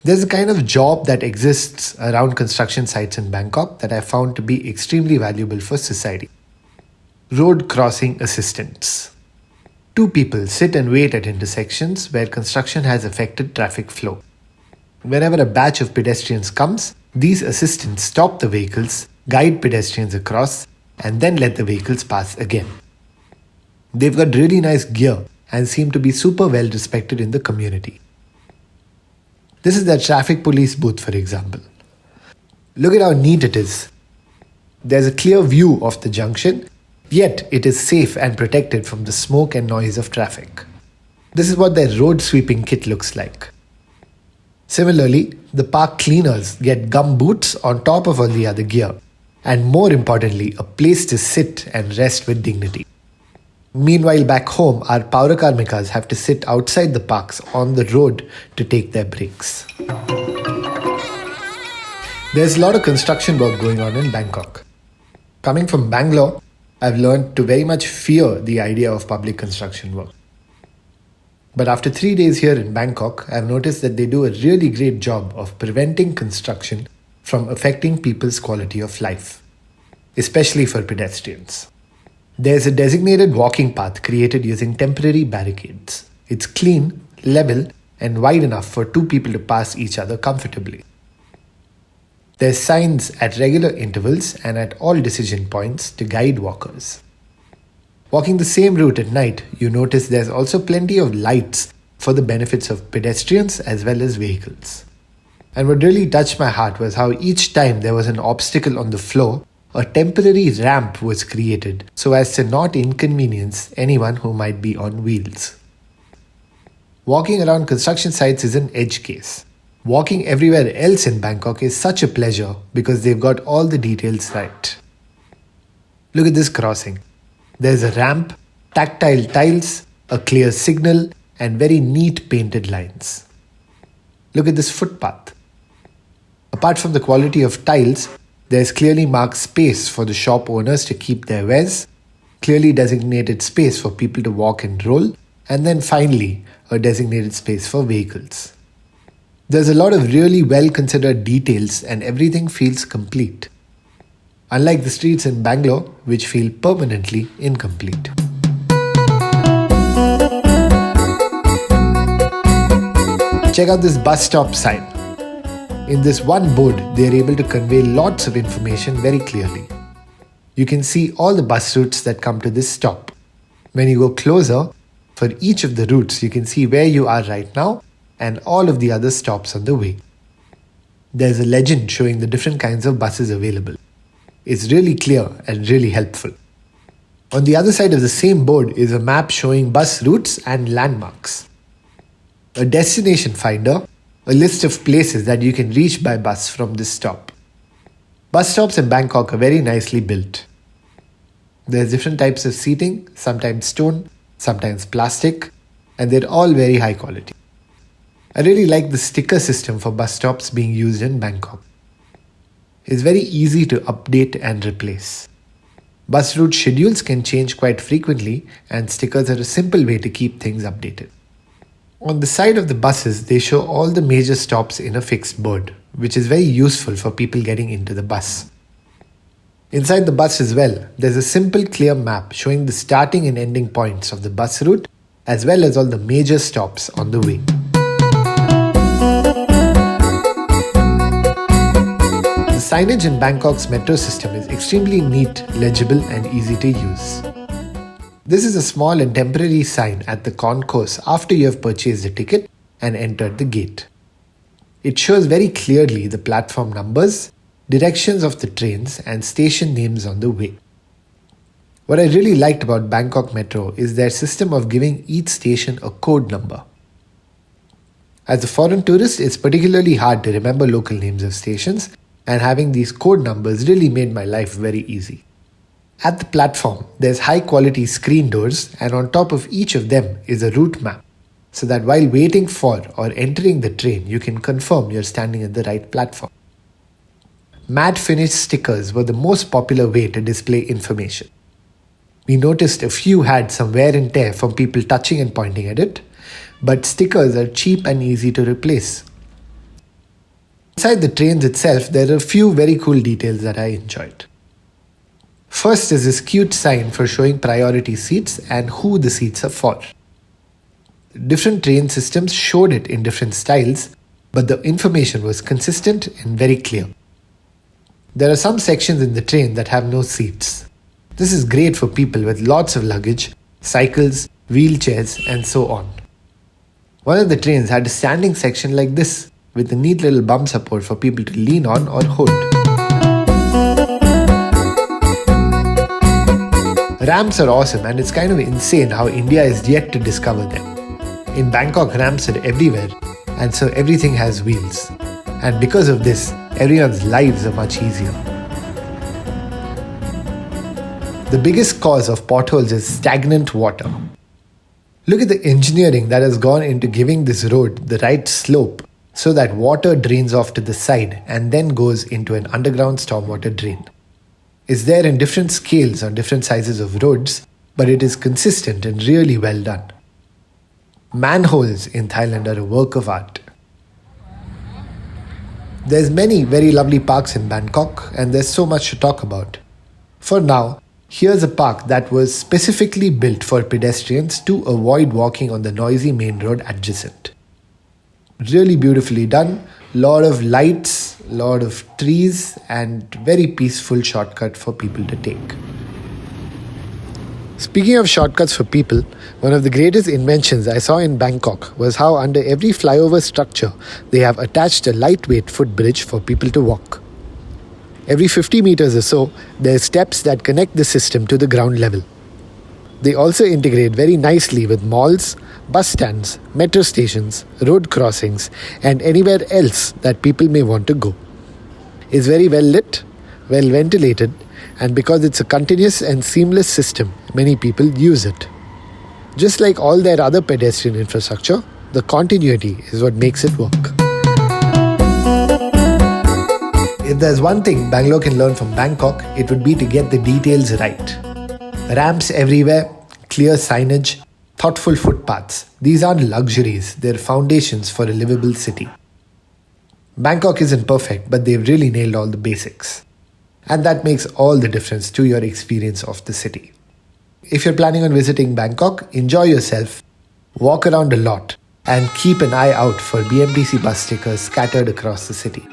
There's a kind of job that exists around construction sites in Bangkok that I found to be extremely valuable for society. Road crossing assistants. Two people sit and wait at intersections where construction has affected traffic flow. Whenever a batch of pedestrians comes, these assistants stop the vehicles, guide pedestrians across, and then let the vehicles pass again. They've got really nice gear and seem to be super well respected in the community. This is their traffic police booth, for example. Look at how neat it is. There's a clear view of the junction, yet it is safe and protected from the smoke and noise of traffic. This is what their road sweeping kit looks like. Similarly, the park cleaners get gum boots on top of all the other gear, and more importantly, a place to sit and rest with dignity. Meanwhile, back home, our Power Karmikas have to sit outside the parks on the road to take their breaks. There's a lot of construction work going on in Bangkok. Coming from Bangalore, I've learned to very much fear the idea of public construction work. But after 3 days here in Bangkok, I've noticed that they do a really great job of preventing construction from affecting people's quality of life, especially for pedestrians. There's a designated walking path created using temporary barricades. It's clean, level, and wide enough for two people to pass each other comfortably. There's signs at regular intervals and at all decision points to guide walkers. Walking the same route at night, you notice there's also plenty of lights for the benefits of pedestrians as well as vehicles. And what really touched my heart was how each time there was an obstacle on the floor, a temporary ramp was created so as to not inconvenience anyone who might be on wheels. Walking around construction sites is an edge case. Walking everywhere else in Bangkok is such a pleasure because they've got all the details right. Look at this crossing. There's a ramp, tactile tiles, a clear signal, and very neat painted lines. Look at this footpath. Apart from the quality of tiles, there's clearly marked space for the shop owners to keep their wares, clearly designated space for people to walk and roll, and then finally, a designated space for vehicles. There's a lot of really well-considered details and everything feels complete. Unlike the streets in Bangalore, which feel permanently incomplete. Check out this bus stop sign. In this one board, they are able to convey lots of information very clearly. You can see all the bus routes that come to this stop. When you go closer, for each of the routes, you can see where you are right now and all of the other stops on the way. There's a legend showing the different kinds of buses available. It's really clear and really helpful. On the other side of the same board is a map showing bus routes and landmarks. A destination finder, a list of places that you can reach by bus from this stop. Bus stops in Bangkok are very nicely built. There's different types of seating, sometimes stone, sometimes plastic, and they're all very high quality. I really like the sticker system for bus stops being used in Bangkok. It's very easy to update and replace. Bus route schedules can change quite frequently, and stickers are a simple way to keep things updated. On the side of the buses, they show all the major stops in a fixed board, which is very useful for people getting into the bus. Inside the bus as well, there's a simple clear map showing the starting and ending points of the bus route, as well as all the major stops on the way. The signage in Bangkok's metro system is extremely neat, legible, and easy to use. This is a small and temporary sign at the concourse after you have purchased a ticket and entered the gate. It shows very clearly the platform numbers, directions of the trains, and station names on the way. What I really liked about Bangkok Metro is their system of giving each station a code number. As a foreign tourist, it's particularly hard to remember local names of stations, and having these code numbers really made my life very easy. At the platform, there's high-quality screen doors, and on top of each of them is a route map, so that while waiting for or entering the train, you can confirm you're standing at the right platform. Matte finish stickers were the most popular way to display information. We noticed a few had some wear and tear from people touching and pointing at it, but stickers are cheap and easy to replace. Inside the trains itself, there are a few very cool details that I enjoyed. First is this cute sign for showing priority seats and who the seats are for. Different train systems showed it in different styles, but the information was consistent and very clear. There are some sections in the train that have no seats. This is great for people with lots of luggage, cycles, wheelchairs, and so on. One of the trains had a standing section like this, with a neat little bum support for people to lean on or hold. Ramps are awesome, and it's kind of insane how India is yet to discover them. In Bangkok, ramps are everywhere, and so everything has wheels. And because of this, everyone's lives are much easier. The biggest cause of potholes is stagnant water. Look at the engineering that has gone into giving this road the right slope so that water drains off to the side and then goes into an underground stormwater drain. It's there in different scales on different sizes of roads, but it is consistent and really well done. Manholes in Thailand are a work of art. There's many very lovely parks in Bangkok, and there's so much to talk about. For now, here's a park that was specifically built for pedestrians to avoid walking on the noisy main road adjacent. Really beautifully done, lot of lights, lot of trees, and very peaceful shortcut for people to take. Speaking of shortcuts for people, one of the greatest inventions I saw in Bangkok was how under every flyover structure they have attached a lightweight footbridge for people to walk. Every 50 meters or so, there are steps that connect the system to the ground level. They also integrate very nicely with malls, bus stands, metro stations, road crossings, and anywhere else that people may want to go. It's very well lit, well ventilated, and because it's a continuous and seamless system, many people use it. Just like all their other pedestrian infrastructure, the continuity is what makes it work. If there's one thing Bangalore can learn from Bangkok, it would be to get the details right. Ramps everywhere, clear signage, thoughtful footpaths. These aren't luxuries, they're foundations for a livable city. Bangkok isn't perfect, but they've really nailed all the basics. And that makes all the difference to your experience of the city. If you're planning on visiting Bangkok, enjoy yourself, walk around a lot, and keep an eye out for BMTC bus stickers scattered across the city.